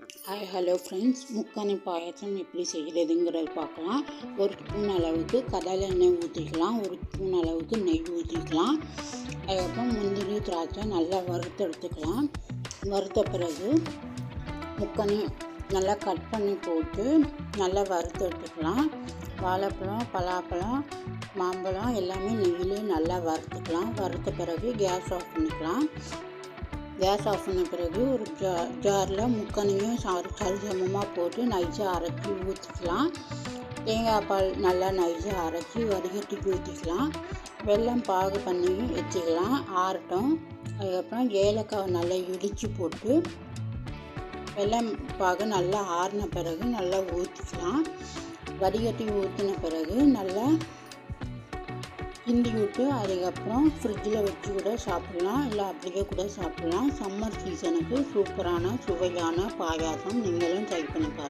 Hi hello friends, முக்கணி பாயாசம் எப்படி செய்கிறதுங்கிறத பார்க்கலாம். ஒரு ஸ்பூன் அளவுக்கு கடலை எண்ணெய் ஊற்றிக்கலாம், ஒரு ஸ்பூன் அளவுக்கு நெய் ஊற்றிக்கலாம். அதுக்கப்புறம் முந்திரி திராட்சை நல்லா வறுத்தெடுத்துக்கலாம். வறுத்த பிறகு முக்கணி நல்லா கட் பண்ணி போட்டு நல்லா வறுத்தெடுத்துக்கலாம். வாழைப்பழம், பலாப்பழம், மாம்பழம் எல்லாமே நெய்யிலே நல்லா வறுத்துக்கலாம். வறுத்த பிறகு கேஸ் ஆஃப் பண்ணிக்கலாம். கேஸ் ஆஃப் பண்ண பிறகு ஒரு ஜாரில் முக்கணியும் சரிசமமாக போட்டு நைஸாக அரைச்சி ஊற்றிக்கலாம். தேங்காய் பால் நல்லா நைஸாக அரைச்சி வடிகட்டிக்கு ஊற்றிக்கலாம். வெல்லம் பாகு பண்ணி வச்சுக்கலாம், ஆறட்டும். அதுக்கப்புறம் ஏலக்காய் நல்லா இடித்து போட்டு வெல்லம் பாகு நல்லா ஆறின பிறகு நல்லா ஊற்றிக்கலாம். வடிகட்டி ஊற்றின பிறகு நல்லா கிண்டி விட்டு அதுக்கப்புறம் ஃப்ரிட்ஜில் வச்சு கூட சாப்பிட்லாம், இல்லை அப்படியே கூட சாப்பிட்லாம். சம்மர் சீசனுக்கு சூப்பரான சுவையான பாயாசம். நீங்களும் ட்ரை பண்ணி பாருங்கள்.